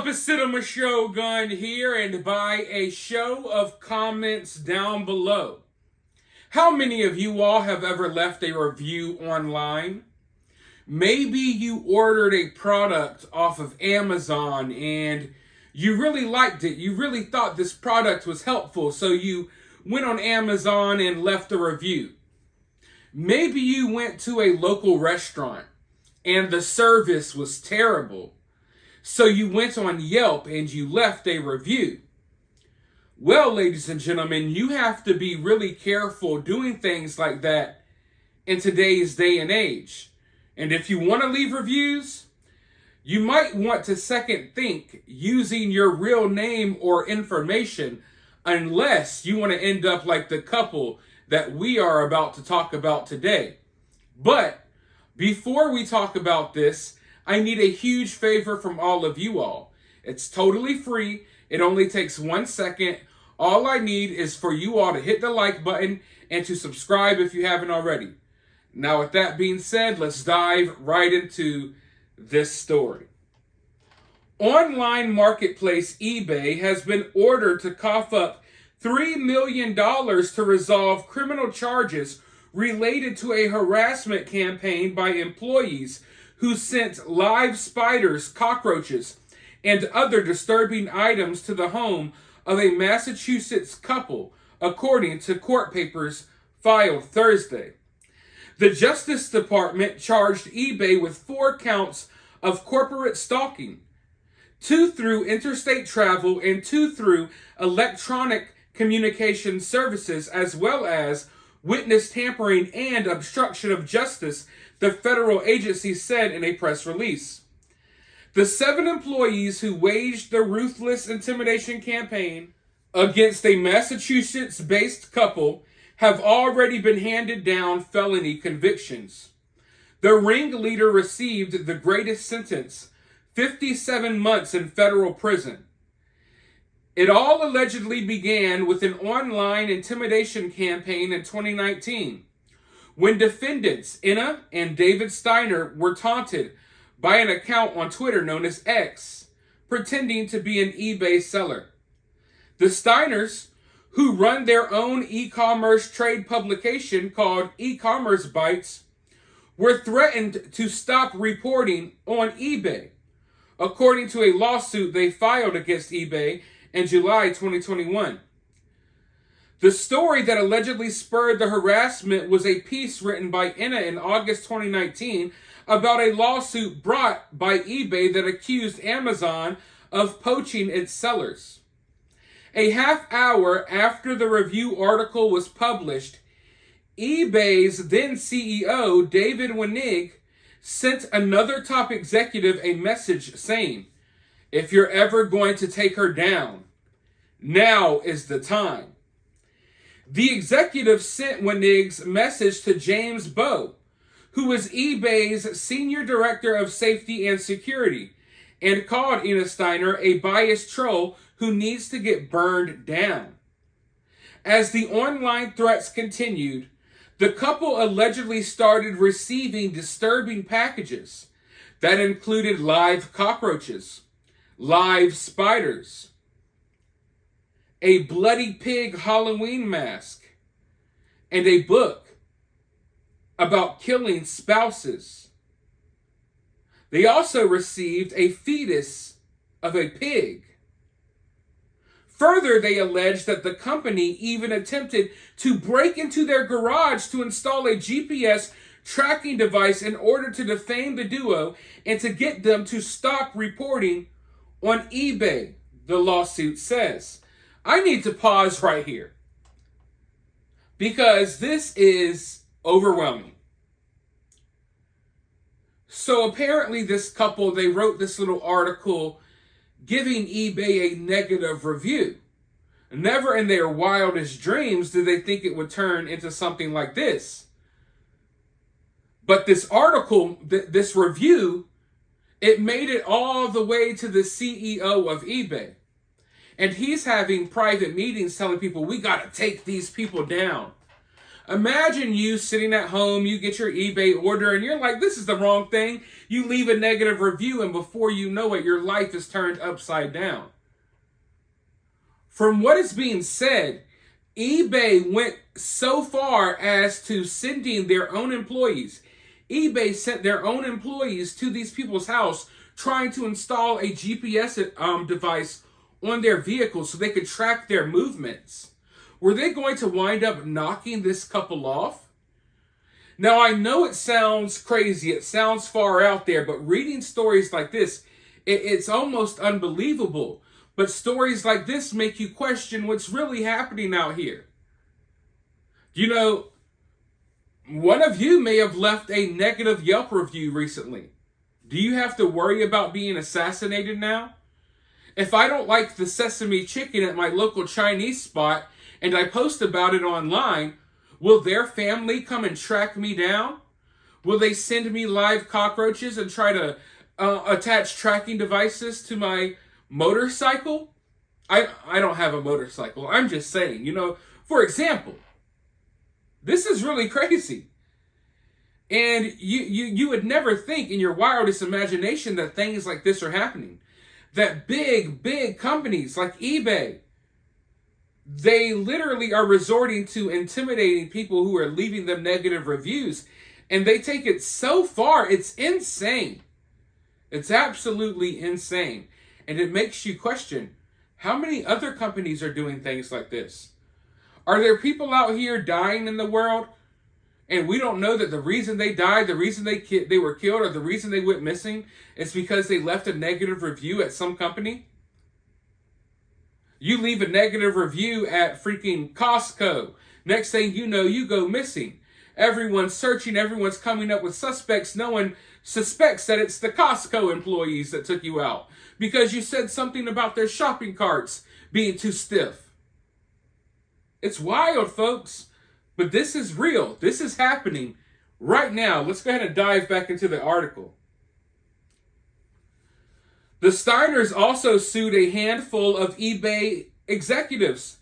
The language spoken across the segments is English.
It's cinemashogun here, and by a show of comments down below, how many of you all have ever left a review online? Maybe you ordered a product off of Amazon and you really liked it. You really thought this product was helpful, so you went on Amazon and left a review. Maybe you went to a local restaurant and the service was terrible, so you went on Yelp and you left a review. Well, ladies and gentlemen, you have to be really careful doing things like that in today's day and age. And if you want to leave reviews, you might want to second think using your real name or information, unless you want to end up like the couple that we are about to talk about today. But before we talk about this, I need a huge favor from all of you all. It's totally free. It only takes 1 second. All I need is for you all to hit the like button and to subscribe if you haven't already. Now, with that being said, let's dive right into this story. Online marketplace eBay has been ordered to cough up $3 million to resolve criminal charges related to a harassment campaign by employees who sent live spiders, cockroaches, and other disturbing items to the home of a Massachusetts couple, according to court papers filed Thursday. The Justice Department charged eBay with 4 counts of corporate stalking, 2 through interstate travel and 2 through electronic communication services, as well as witness tampering and obstruction of justice, the federal agency said in a press release. The 7 employees who waged the ruthless intimidation campaign against a Massachusetts-based couple have already been handed down felony convictions. The ringleader received the greatest sentence, 57 months in federal prison. It all allegedly began with an online intimidation campaign in 2019, when defendants Anna and David Steiner were taunted by an account on Twitter known as X, pretending to be an eBay seller. The Steiners, who run their own e-commerce trade publication called E-Commerce Bites, were threatened to stop reporting on eBay, according to a lawsuit they filed against eBay in July 2021. The story that allegedly spurred the harassment was a piece written by Anna in August 2019 about a lawsuit brought by eBay that accused Amazon of poaching its sellers. A half hour after the review article was published, eBay's then CEO, David Wenig, sent another top executive a message saying, "If you're ever going to take her down, now is the time." The executive sent Wenig's message to James Bowe, who is eBay's Senior Director of Safety and Security, and called Anna Steiner a biased troll who needs to get burned down. As the online threats continued, the couple allegedly started receiving disturbing packages that included live cockroaches, live spiders, a bloody pig Halloween mask, and a book about killing spouses. They also received a fetus of a pig. Further, they alleged that the company even attempted to break into their garage to install a GPS tracking device in order to defame the duo and to get them to stop reporting on eBay, the lawsuit says. I need to pause right here, because this is overwhelming. So apparently this couple, they wrote this little article giving eBay a negative review. Never in their wildest dreams did they think it would turn into something like this. But this article, this review, it made it all the way to the CEO of eBay. And he's having private meetings telling people, we got to take these people down. Imagine you sitting at home, you get your eBay order, and you're like, this is the wrong thing. You leave a negative review, and before you know it, your life is turned upside down. From what is being said, eBay went so far as to sending their own employees. eBay sent their own employees to these people's house trying to install a GPS device on their vehicles so they could track their movements. Were they going to wind up knocking this couple off? Now, I know it sounds crazy, it sounds far out there, but reading stories like this, it's almost unbelievable. But stories like this make you question what's really happening out here. You know, one of you may have left a negative Yelp review recently. Do you have to worry about being assassinated now? If I don't like the sesame chicken at my local Chinese spot and I post about it online, will their family come and track me down? Will they send me live cockroaches and try to attach tracking devices to my motorcycle? I don't have a motorcycle. I'm just saying, for example, this is really crazy. And you would never think in your wildest imagination that things like this are happening. That big companies like eBay, they literally are resorting to intimidating people who are leaving them negative reviews. And they take it so far, it's insane. It's absolutely insane. And it makes you question, how many other companies are doing things like this? Are there people out here dying in the world and we don't know that the reason they died, the reason they were killed, or the reason they went missing is because they left a negative review at some company? You leave a negative review at freaking Costco. Next thing you know, you go missing. Everyone's searching, everyone's coming up with suspects. No one suspects that it's the Costco employees that took you out because you said something about their shopping carts being too stiff. It's wild, folks. But this is real. This is happening right now. Let's go ahead and dive back into the article. The Steiners also sued a handful of eBay executives,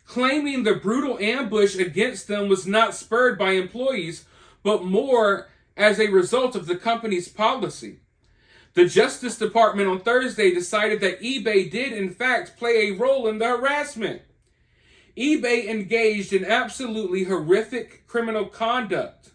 claiming the brutal ambush against them was not spurred by employees, but more as a result of the company's policy. The Justice Department on Thursday decided that eBay did in fact play a role in the harassment. eBay engaged in absolutely horrific criminal conduct.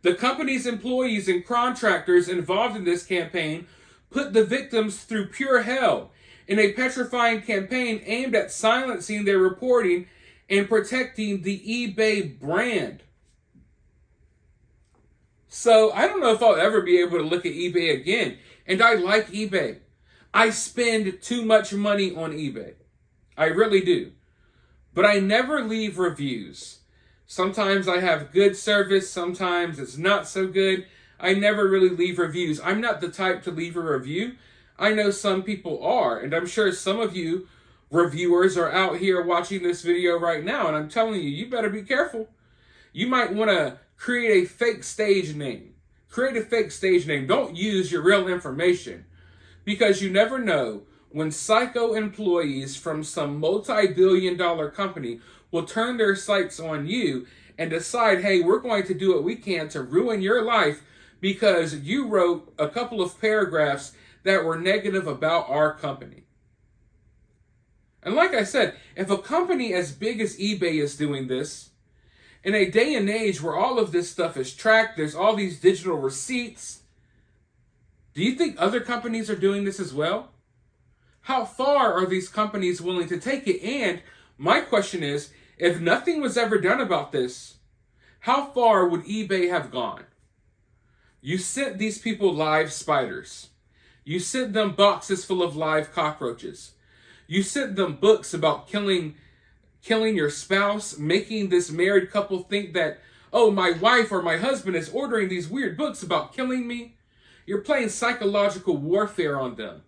The company's employees and contractors involved in this campaign put the victims through pure hell in a petrifying campaign aimed at silencing their reporting and protecting the eBay brand. So I don't know if I'll ever be able to look at eBay again. And I like eBay. I spend too much money on eBay. I really do. But I never leave reviews. Sometimes I have good service, sometimes it's not so good. I never really leave reviews. I'm not the type to leave a review. I know some people are, and I'm sure some of you reviewers are out here watching this video right now, and I'm telling you, you better be careful. You might want to create a fake stage name. Create a fake stage name. Don't use your real information, because you never know when psycho employees from some multi-billion-dollar company will turn their sights on you and decide, hey, we're going to do what we can to ruin your life because you wrote a couple of paragraphs that were negative about our company. And like I said, if a company as big as eBay is doing this, in a day and age where all of this stuff is tracked, there's all these digital receipts, do you think other companies are doing this as well? How far are these companies willing to take it? And my question is, if nothing was ever done about this, how far would eBay have gone? You sent these people live spiders. You sent them boxes full of live cockroaches. You sent them books about killing your spouse, making this married couple think that, oh, my wife or my husband is ordering these weird books about killing me. You're playing psychological warfare on them.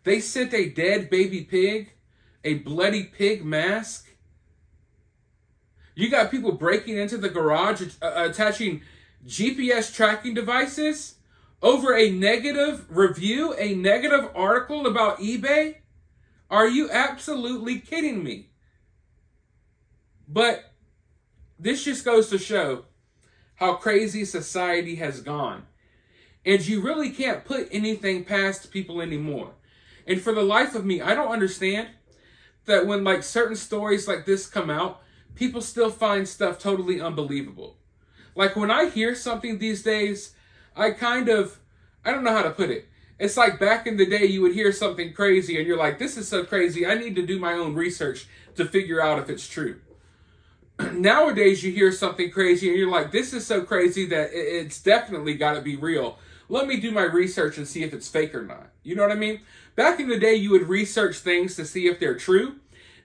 They sent a dead baby pig, a bloody pig mask. You got people breaking into the garage, attaching GPS tracking devices over a negative review, a negative article about eBay? Are you absolutely kidding me? But This just goes to show how crazy society has gone. And you really can't put anything past people anymore. And for the life of me, I don't understand that when like certain stories like this come out, people still find stuff totally unbelievable. Like when I hear something these days, I don't know how to put it. It's like back in the day you would hear something crazy and you're like, this is so crazy, I need to do my own research to figure out if it's true. Nowadays you hear something crazy and you're like, this is so crazy that it's definitely got to be real. Let me do my research and see if it's fake or not. You know what I mean? Back in the day you would research things to see if they're true.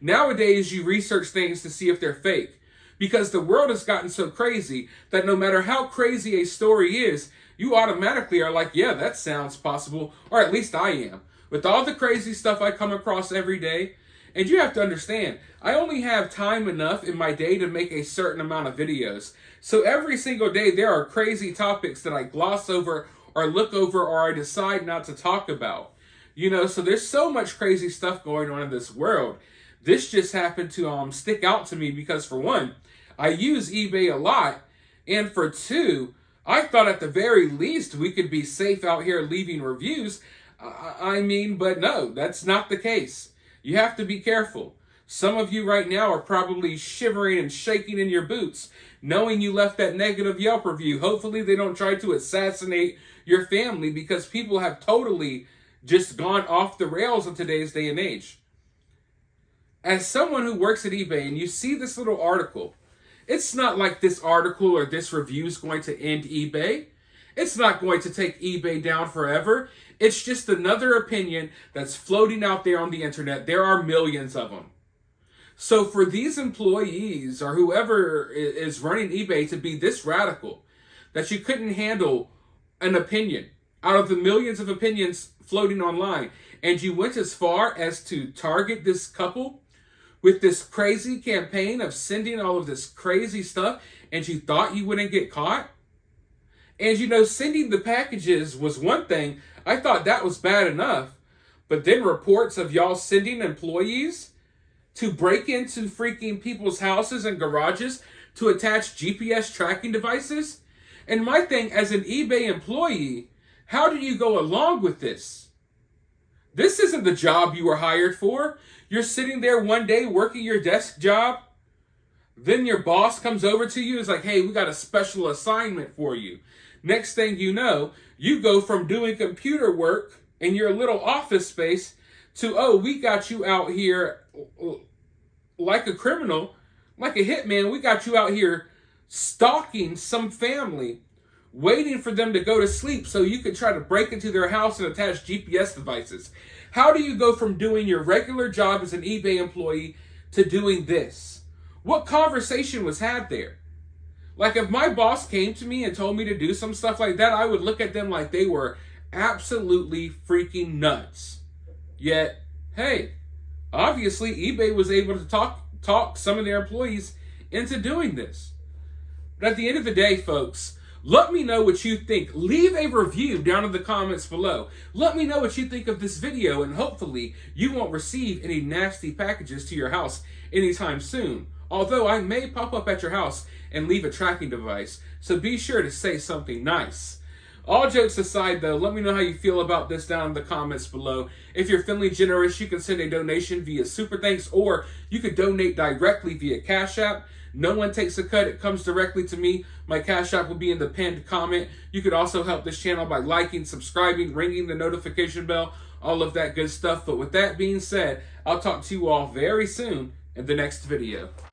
Nowadays you research things to see if they're fake. Because the world has gotten so crazy that no matter how crazy a story is, you automatically are like, yeah, that sounds possible. Or at least I am. With all the crazy stuff I come across every day. And you have to understand, I only have time enough in my day to make a certain amount of videos. So every single day there are crazy topics that I gloss over or look over or I decide not to talk about. You know, so there's so much crazy stuff going on in this world. This just happened to stick out to me because for one, I use eBay a lot. And for two, I thought at the very least we could be safe out here leaving reviews. But no, that's not the case. You have to be careful. Some of you right now are probably shivering and shaking in your boots, knowing you left that negative Yelp review. Hopefully they don't try to assassinate your family because people have totally just gone off the rails in today's day and age. As someone who works at eBay and you see this little article, it's not like this article or this review is going to end eBay. It's not going to take eBay down forever. It's just another opinion that's floating out there on the internet. There are millions of them. So for these employees or whoever is running eBay to be this radical, that you couldn't handle an opinion out of the millions of opinions floating online, and you went as far as to target this couple with this crazy campaign of sending all of this crazy stuff, and you thought you wouldn't get caught? And you know, sending the packages was one thing. I thought that was bad enough. But then reports of y'all sending employees to break into freaking people's houses and garages to attach GPS tracking devices? And my thing, as an eBay employee, how do you go along with this? This isn't the job you were hired for. You're sitting there one day working your desk job. Then your boss comes over to you and is like, hey, we got a special assignment for you. Next thing you know, you go from doing computer work in your little office space to, oh, we got you out here like a criminal, like a hitman. We got you out here stalking some family, waiting for them to go to sleep so you can try to break into their house and attach GPS devices. How do you go from doing your regular job as an eBay employee to doing this? What conversation was had there? Like if my boss came to me and told me to do some stuff like that, I would look at them like they were absolutely freaking nuts. Yet, hey, obviously eBay was able to talk some of their employees into doing this. But at the end of the day, folks, let me know what you think. Leave a review down in the comments below. Let me know what you think of this video, and hopefully you won't receive any nasty packages to your house anytime soon. Although I may pop up at your house and leave a tracking device, so be sure to say something nice. All jokes aside though, let me know how you feel about this down in the comments below. If you're feeling generous, you can send a donation via Super Thanks, or you could donate directly via Cash App. No one takes a cut, it comes directly to me. My Cash App will be in the pinned comment. You could also help this channel by liking, subscribing, ringing the notification bell, all of that good stuff. But with that being said, I'll talk to you all very soon in the next video.